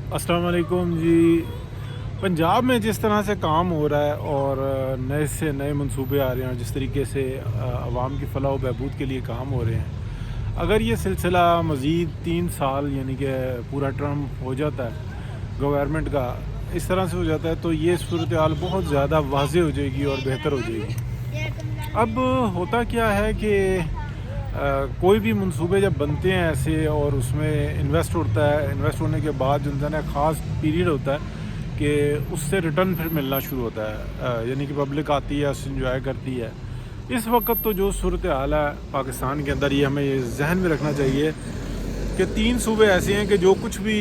अस्सलाम वालेकुम जी। पंजाब में जिस तरह से काम हो रहा है और नए से नए मंसूबे आ रहे हैं और जिस तरीके से आवाम की फ़लाह व बहबूद के लिए काम हो रहे हैं, अगर ये सिलसिला मज़ीद 3 साल यानी कि पूरा टर्म हो जाता है गवर्नमेंट का, इस तरह से हो जाता है तो ये सूरत हाल बहुत ज़्यादा वाज़ेह हो जाएगी और बेहतर हो जाएगी। अब होता क्या है कि कोई भी मंसूबे जब बनते हैं ऐसे और उसमें इन्वेस्ट होता है, इन्वेस्ट होने के बाद जो है ना ख़ास पीरियड होता है कि उससे रिटर्न फिर मिलना शुरू होता है, यानी कि पब्लिक आती है, उससे इंजॉय करती है। इस वक्त तो जो सूरत हाल है पाकिस्तान के अंदर, ये हमें ये जहन में रखना चाहिए कि 3 सूबे ऐसे हैं कि जो कुछ भी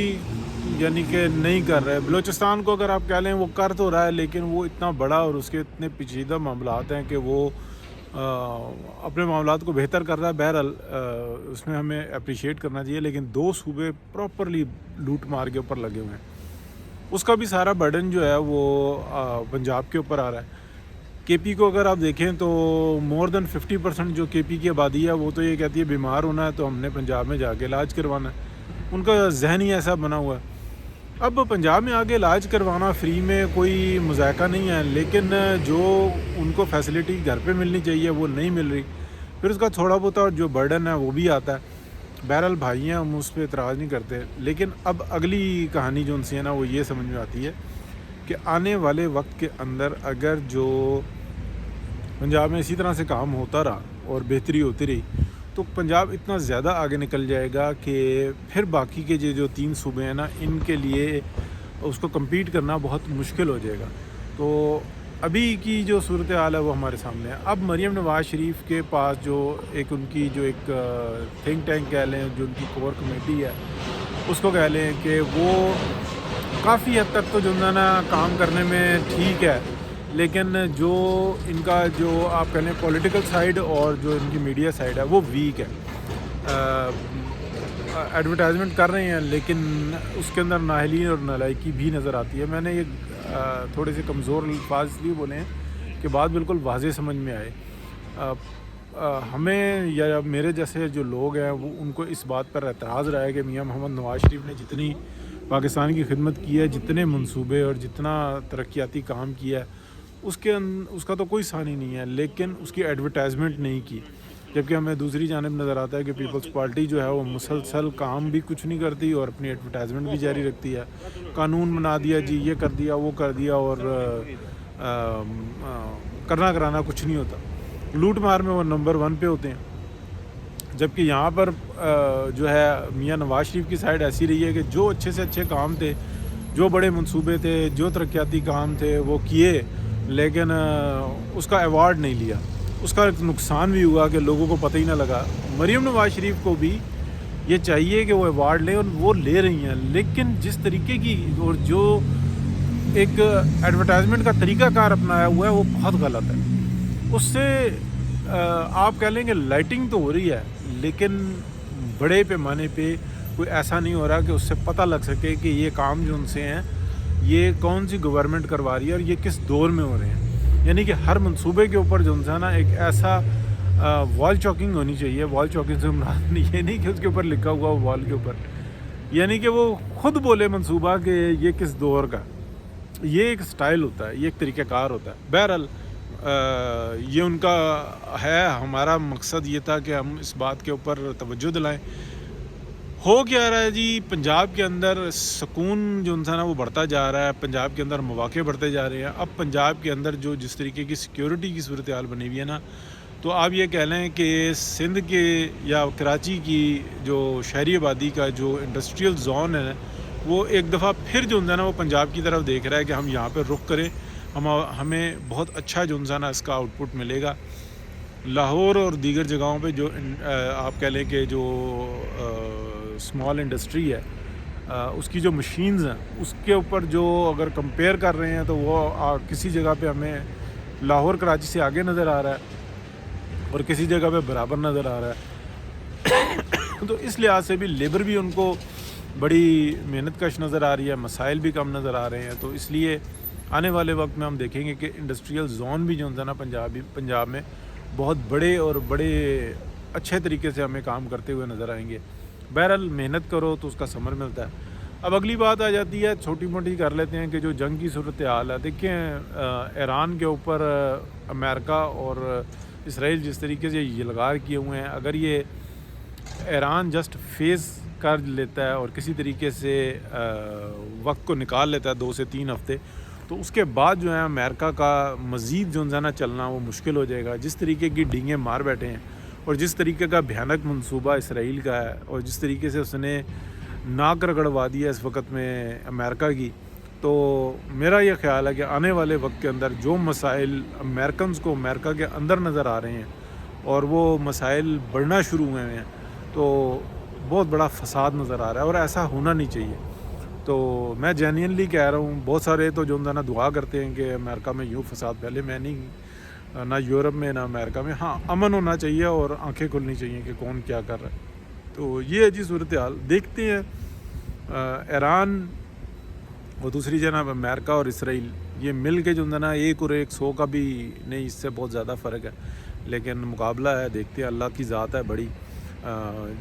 यानी कि नहीं कर रहे। बलूचिस्तान को अगर आप कह लें वो कर तो रहा है, लेकिन वो इतना बड़ा और उसके इतने पेचीदा मामलात हैं कि वो अपने मामलात को बेहतर कर रहा है। बहरहाल उसमें हमें अप्रिशिएट करना चाहिए, लेकिन 2 सूबे प्रॉपरली लूट मार के ऊपर लगे हुए हैं। उसका भी सारा बर्डन जो है वो पंजाब के ऊपर आ रहा है। केपी को अगर आप देखें तो मोर देन 50% जो केपी की आबादी है वो तो ये कहती है बीमार होना है तो हमने पंजाब में जाके इलाज करवाना है। उनका जहन ही ऐसा बना हुआ है। अब पंजाब में आगे इलाज करवाना फ्री में कोई मज़ाक़ा नहीं है, लेकिन जो उनको फैसिलिटी घर पे मिलनी चाहिए वो नहीं मिल रही, फिर उसका थोड़ा बहुत और जो बर्डन है वो भी आता है। बहरहाल भाई हैं, हम उस पर एतराज़ नहीं करते, लेकिन अब अगली कहानी जो उनसे है ना वो ये समझ में आती है कि आने वाले वक्त के अंदर अगर जो पंजाब में इसी तरह से काम होता रहा और बेहतरी होती रही तो पंजाब इतना ज़्यादा आगे निकल जाएगा कि फिर बाकी के जो 3 सूबे हैं ना, इनके लिए उसको कम्पीट करना बहुत मुश्किल हो जाएगा। तो अभी की जो सूरत हाल है वो हमारे सामने है। अब मरीम नवाज़ शरीफ के पास जो एक थिंक टैंक कह लें, जो उनकी कोर कमेटी है उसको कह लें कि वो काफ़ी हद तक तो जो है ना काम करने में ठीक है, लेकिन जो इनका जो आप कह लें पॉलिटिकल साइड और जो इनकी मीडिया साइड है वो वीक है। एडवर्टाइजमेंट कर रहे हैं लेकिन उसके अंदर नाअहली और नालायकी भी नज़र आती है। मैंने ये थोड़े से कमज़ोर अल्फाज इसलिए बोले हैं कि बात बिल्कुल वाज़ेह समझ में आए। हमें या मेरे जैसे जो लोग हैं वो उनको इस बात पर एतराज़ रहा है कि मियां मोहम्मद नवाज़ शरीफ ने जितनी पाकिस्तान की खिदमत की है, जितने मंसूबे और जितना तरक्याती काम किया है, उसका तो कोई सानी नहीं है, लेकिन उसकी एडवर्टाइजमेंट नहीं की। जबकि हमें दूसरी जानिब नज़र आता है कि पीपल्स पार्टी जो है वो मुसलसल काम भी कुछ नहीं करती और अपनी एडवर्टाइजमेंट भी जारी रखती है। कानून बना दिया जी, ये कर दिया, वो कर दिया, और करना कराना कुछ नहीं होता। लूट मार में वो नंबर 1 पे होते हैं। जबकि यहाँ पर जो है मियां नवाज़ शरीफ की साइड ऐसी रही है कि जो अच्छे से अच्छे काम थे, जो बड़े मंसूबे थे, जो तरक्याती काम थे वो किए, लेकिन उसका अवार्ड नहीं लिया। उसका एक नुकसान भी हुआ कि लोगों को पता ही ना लगा। मरीम नवाज़ शरीफ को भी ये चाहिए कि वो अवार्ड लें और वो ले रही हैं, लेकिन जिस तरीके की और जो एक एडवर्टाइजमेंट का तरीक़ाकार अपनाया हुआ है वो बहुत गलत है। उससे आप कह लेंगे लाइटिंग तो हो रही है, लेकिन बड़े पैमाने पे कोई ऐसा नहीं हो रहा कि उससे पता लग सके कि ये काम जो उनसे हैं ये कौन सी गवर्नमेंट करवा रही है और ये किस दौर में हो रहे हैं। यानी कि हर मंसूबे के ऊपर जो है ना एक ऐसा वॉल चॉकिंग होनी चाहिए। वॉल चॉकिंग से मुराद ये नहीं कि उसके ऊपर लिखा हुआ वॉल के ऊपर, यानी कि वो खुद बोले मंसूबा कि ये किस दौर का। ये एक स्टाइल होता है, ये एक तरीक़ाकार होता है। बहरहाल ये उनका है। हमारा मकसद ये था कि हम इस बात के ऊपर तवज्जो दिलाएं। हो क्या रहा है जी, पंजाब के अंदर सुकून जो था ना वो बढ़ता जा रहा है, पंजाब के अंदर मौके बढ़ते जा रहे हैं। अब पंजाब के अंदर जो जिस तरीके की सिक्योरिटी की सूरत हाल बनी हुई है ना, तो आप ये कह लें कि सिंध के या कराची की जो शहरी आबादी का जो इंडस्ट्रियल जोन है वो एक दफ़ा फिर जो है ना वो पंजाब की तरफ देख रहा है कि हम यहाँ पर रुख करें, हमें बहुत अच्छा जो है ना इसका आउटपुट मिलेगा। लाहौर और दीगर जगहों पे जो आप कह लें कि जो स्मॉल इंडस्ट्री है, उसकी जो मशीन्स हैं उसके ऊपर जो अगर कंपेयर कर रहे हैं तो वो किसी जगह पे हमें लाहौर कराची से आगे नज़र आ रहा है और किसी जगह पे बराबर नज़र आ रहा है। तो इस लिहाज से भी लेबर भी उनको बड़ी मेहनत कश नज़र आ रही है, मसाइल भी कम नज़र आ रहे हैं। तो इसलिए आने वाले वक्त में हम देखेंगे कि इंडस्ट्रियल जोन भी जो है ना पंजाब में बहुत बड़े और बड़े अच्छे तरीके से हमें काम करते हुए नज़र आएंगे। बहरहाल मेहनत करो तो उसका समर मिलता है। اب اگلی بات آ جاتی ہے، چھوٹی موٹی کر لیتے ہیں کہ جو جنگ کی صورتحال ہے، دیکھیں ایران کے اوپر امریکہ اور اسرائیل جس طریقے سے یلغار کیے ہوئے ہیں، اگر یہ ایران جسٹ فیس کر لیتا ہے اور کسی طریقے سے وقت کو نکال لیتا ہے 2 سے 3 ہفتے، تو اس کے بعد جو ہے امریکہ کا مزید جو ہے نا چلنا وہ مشکل ہو جائے گا. جس طریقے کی ڈینگیں مار بیٹھے ہیں اور جس طریقے کا بھیانک منصوبہ اسرائیل کا ہے اور جس طریقے سے اس نے ناک رگڑوا دی ہے اس وقت میں امریکہ کی، تو میرا یہ خیال ہے کہ آنے والے وقت کے اندر جو مسائل امریکنز کو امریکہ کے اندر نظر آ رہے ہیں اور وہ مسائل بڑھنا شروع ہوئے ہیں، تو بہت بڑا فساد نظر آ رہا ہے اور ایسا ہونا نہیں چاہیے. تو میں جینینلی کہہ رہا ہوں، بہت سارے تو جو نا دعا کرتے ہیں کہ امریکہ میں یوں فساد پہلے، میں نہیں، نہ یورپ میں نہ امریکہ میں. ہاں امن ہونا چاہیے اور آنکھیں کھلنی چاہیے کہ کون کیا کر رہا ہے. تو یہ ہے جی صورتحال. دیکھتے ہیں ایران اور دوسری جناب امریکہ اور اسرائیل یہ مل کے جو نا 1 اور 100 کا بھی نہیں، اس سے بہت زیادہ فرق ہے، لیکن مقابلہ ہے. دیکھتے ہیں، اللہ کی ذات ہے بڑی.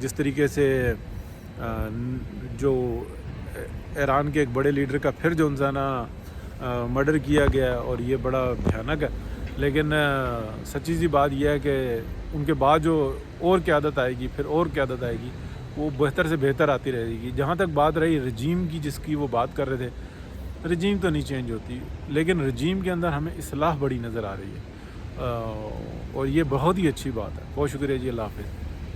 جس طریقے سے جو ایران کے ایک بڑے لیڈر کا پھر جو نا مرڈر کیا گیا اور یہ بڑا بھیانک ہے، لیکن سچی سی بات یہ ہے کہ ان کے بعد جو اور قیادت آئے گی، پھر اور قیادت آئے گی، وہ بہتر سے بہتر آتی رہے گی. جہاں تک بات رہی رجیم کی جس کی وہ بات کر رہے تھے، رجیم تو نہیں چینج ہوتی، لیکن رجیم کے اندر ہمیں اصلاح بڑی نظر آ رہی ہے، اور یہ بہت ہی اچھی بات ہے. بہت شکریہ جی، اللہ حافظ.